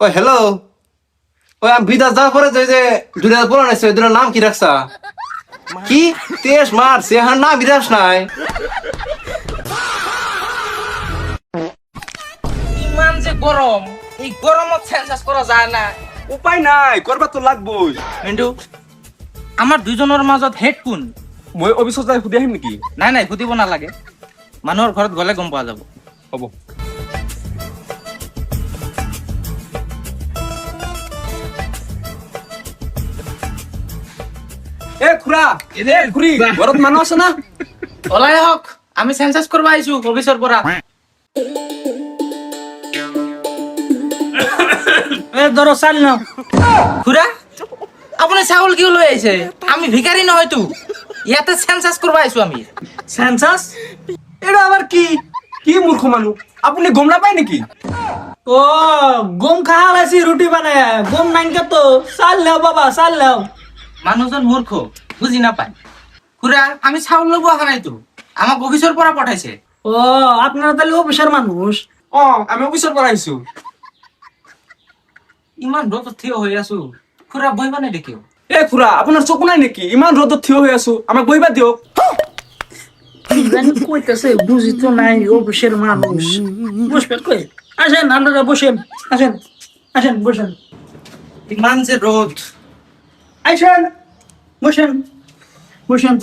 ও hello, ওই আমি বিদাস যাওয়ার পরে যে দুটা বলা নাইছে ওই দুটার নাম কি রাখছা? কি তেজ মার সে হার নাম বিদাস নাই। ইমান যে গরম, এই গরমত সেন্সাস করা যায় না। উপায় নাই, করবা তো লাগবই। কিন্তু আমাৰ দুজনৰ মাজত হেড কোন? মই অফিচত যাই সুধি আহিম নেকি? নাই সুধিব নালাগে, মানুহৰ ঘৰত গ'লে গম পোৱা যাব। হ'ব। এ খুৰা, খুৰী, ঘৰত মানুহ আছে না? ওলাই আহক, আমি সেন্সাস কৰিব আহিছো অফিচৰ পৰা। ধরো চাল নাও। খুৰা, আপুনি চাউল কিয় লৈ আহিছে? আমি ভিখাৰী নহয়তো, ইয়াতে সেন্সাস কৰিব আহিছো আমি। সেন্সাস এটা আবার কি কি মূর্খ মানুষ, আপনি গম না পায় নাকি? ও গম খাওয়া লাইছি রুটি বানায় গম নাইকা তো চাল নাও বাবা চাল নাও। মানুহজন মূৰ্খ, বুজি নাপায়। খুৰা, আমি চাউল ল'ব অহা নাইতো, আমাক অফিচৰ পৰা পঠাইছে। ও আপনারা তাহলে অফিসের মানুষ। আমি অফিসের পর আইসু। ইমান ৰ'দত থিয় হৈ আছো, খুৰা বহিবা নাই দেখিও। এ খুৰা, আপনার চকু নাই নাকি? ইমান রোদত থিয় হয়ে আছো, আমাক বহিবা দিয়ক। কি জানি কইতেছে বুঝি তো নাই অফিসের মানুষ। বসবেন কই? আসেন আপনারা বসেন, আসেন আসেন বসেন ইমান যে ৰ'দ। আসেন বসেন বসেন।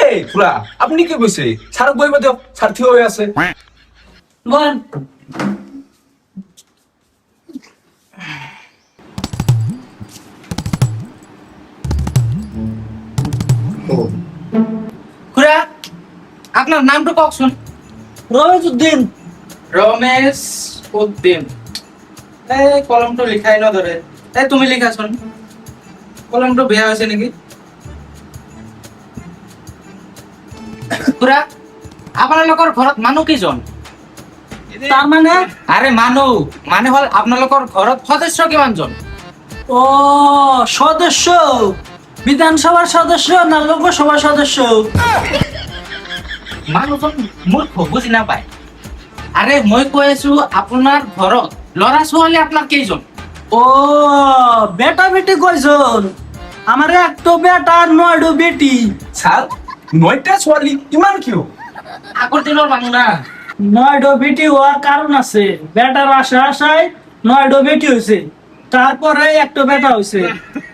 এ খুৰা, আপনি কি কইছে? স্যার বহিবা দিয়ক, স্যার থিয় হয়ে আছে। বলেন। খুৰা, আপনার নামটো কওকচোন। রমেশউদ্দিন। ৰমেশ উদ্দিন। এই কলমটো লিখাই নধৰে। এই তুমি লিখাচোন, কলমটো বেয়া হৈছে নেকি? খুৰা, আপোনালোকৰ ঘৰত মানুহ কেইজন? তার মানে আৰে মানুহ মানে হ'ল আপোনালোকৰ ঘৰত সদস্য কিমানজন? ও সদস্য বিধানসভার সদস্য না লোকসভার সদস্য? মানুহজন মূৰ্খ, বুজি নাপায়। আৰে মই কৈ আছো আপোনাৰ ঘৰত ল'ৰা ছোৱালী আপোনাৰ কেইজন? ও বেটা বেটি কয়জন? আমার এক তো বেটা আর নয়ডো বেটি। স্যার, 9টা ছোৱালী ইমান কিয়? আগৰ দিনৰ মানুহ না। নয়ডো বেটি হওয়ার কারণ আছে, বেটার আশা আশায় নয়ডো বেটি হয়েছে, তারপরে একটা বেটা হয়েছে।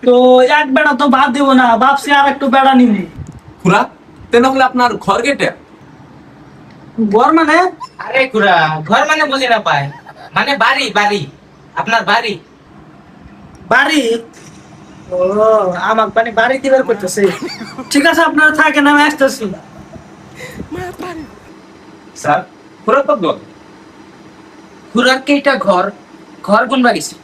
তো এক বেটা তো বাদ দিব না, ভাবছি আর একটু বেটা নিব। খুৰা, তেনেহলে আপনার ঘর কেটে? ঘর মানে আরে খুৰা, ঘৰ মানে বুজি নাপায়, মানে বাড়ি বাড়ি, আপনার বাড়ি। বাড়ি? ও আমার মানে বাড়ি দিবার করতেছে। ঠিক আছে আপনারা থাকেন, আমি আসতেছি। স্যার, খুরা কত দূর? খুৰার কেইটা ঘর? ঘর কোন বাড়িছে?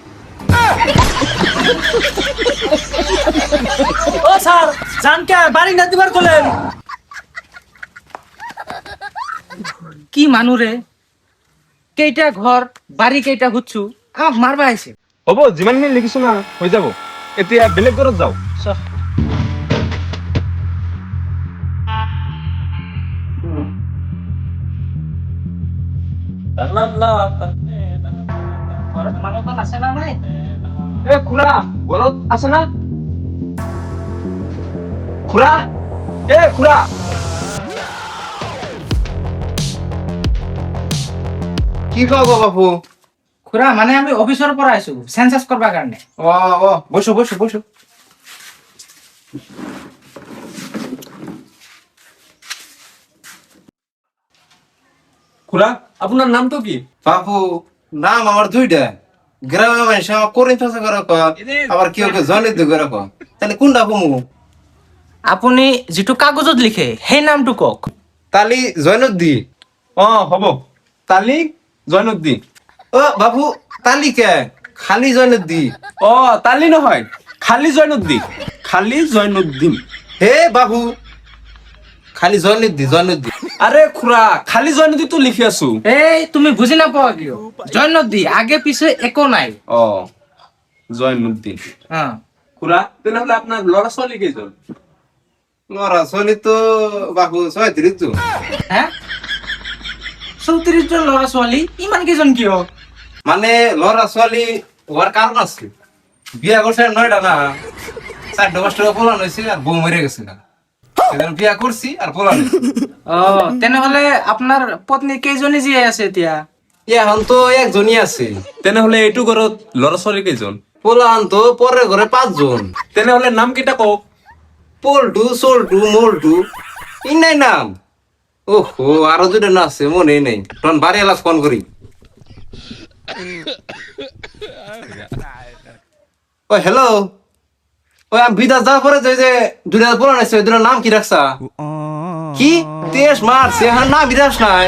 ও স্যার জানকে বাড়ি না দিবার বলেন। কি মানুহ রে, কেইটা ঘর বাড়ি কেইটা খুঁজছু, আমাক মারবা আইছে। হ'ব, যিমানখিনি লিখিছো না হৈ যাব। এতিয়া বেলেগ ঘৰত যাও। ঘৰত মানুহজন আছে না নাই? এ খুৰা, ঘৰত আছে না? খুৰা, এ খুৰা। কি খাব বাপু? খুৰা, মানে আমি অফিচৰ পৰা আইছো সেন্সাস করবার কাৰণে। ও ও বসো বসো বসো। খুৰা, আপনার নাম তো কি? বাপু নাম আমার দুইটা, গ্রামে মানুষ আমার করিন থাকা করে কয়, আবার কেউ কেউ জনিত করে কয়, তাহলে কোনটা কমু? আপুনি যিটো কাগজত লিখে সেই নামটো কওক। তালি জয়নুদ্দি। হ'ব, তালিক জয়নুদ্দিন। ও বাপু তালি কে খালি জয়নুদ্দি? তালি নহয়, খালি জয়নুদ্দিন, খালি জয়নুদ্দিন। হে বাবু খালি জয়নুদ্দি জয়নুদ্দি। আরে খুৰা, খালি জয়নুদ্দিন তো লিখি আছো। এই তুমি বুজি নাপাও কিয়? জয়নদ্দি আগে পিছে একো নাই। জয়নুদ্দিন। হ্যাঁ, খুৰা, তেনেহলে আপনার ল'ৰা ছোৱালী কেইজন? ল'ৰা ছোৱালী তো বাবু 36 জন। হ্যাঁ 34 জন ল'ৰা ছোৱালী ইমান কেইজন কিয়? মানে লড়া ছোৱালী হওয়ার কারণ আছে। বিয়া করছে 9টা না 4টা 5টা পোলান হয়েছে আর বউ মরে গেছে না, সেজন্য বিয়া করছি আর পোলান হয়েছে। তেনেহলে আপোনাৰ পত্নী কেইজনী জীয়াই আছে এতিয়া? এখন তো একজনই আছে, তেনেহলে এইটো ঘৰত ল'ৰা ছোৱালী কেইজন? পোলান তো পরের ঘরে 5 জন। তেনেহলে নাম কেইটা কওক। পল্টু সোল্টু মোল্টু ইনাই নাম। ওহো আরো 2টা না আছে মনে নেই, তখন বাড়ি এলাস ফোন করি। ও হ্যালো, ওই আমি বিদাস যাওয়ার পরে যে 2টা পোলান আছে, ওই 2টার নাম কি রাখছা? কি তেজ মার সে নাম বিরাস নাই।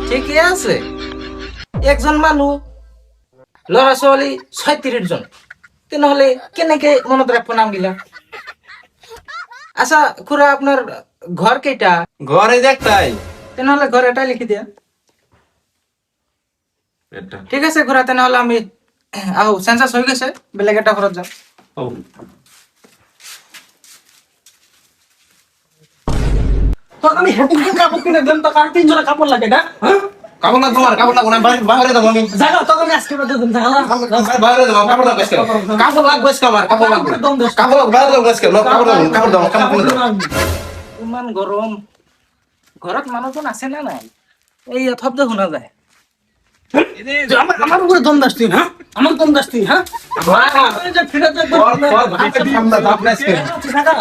ঠিকই আছে, একজন মানুহ ল'ৰা ছোৱালী 36 জন, তেনেহলে কেনেকে মনত ৰাখিব নামগিলা? আচ্ছা খুৰা, আপোনাৰ ঘৰ কেইটা? ঘরে দেখতাই তেনেহলে ঘৰ এটাই লিখি দিয়া। ঠিক আছে খুৰা, তেনেহলে আমি আহো, চেঞ্চাছ হৈ গৈছে, বেলেগ এটা ঘৰত যাম। তোকে আমি হেঁটে কাপড় কিনে দেন, তোকে আর 3 জোড়া কাপড় লাগে না? হ্যাঁ? কাপড় না তোমার কাপড় লাগবে না, বাইরে যাবো আমি। জাগা তোকে আমি আজকে বেতন দেন, জাগা বাইরে যাবো, কাপড় লাগবে আজকে। কাপড় লাগবে আজকে আমার, কাপড় লাগবে। কাপড় লাগবে, বাইরে যাবো আজকে। কাপড় দাও, কাপড় দাও, কাপড় দাও। ইমান গৰম, ঘৰত মানুহজন আছে না নাই? এই শব্দ শুনা যায়। আমার উপরে দম দাস তুই, হ্যাঁ? আমার দম দাস তুই, হ্যাঁ? ফিরে দেখ, সামনে দাও না আজকে। জাগা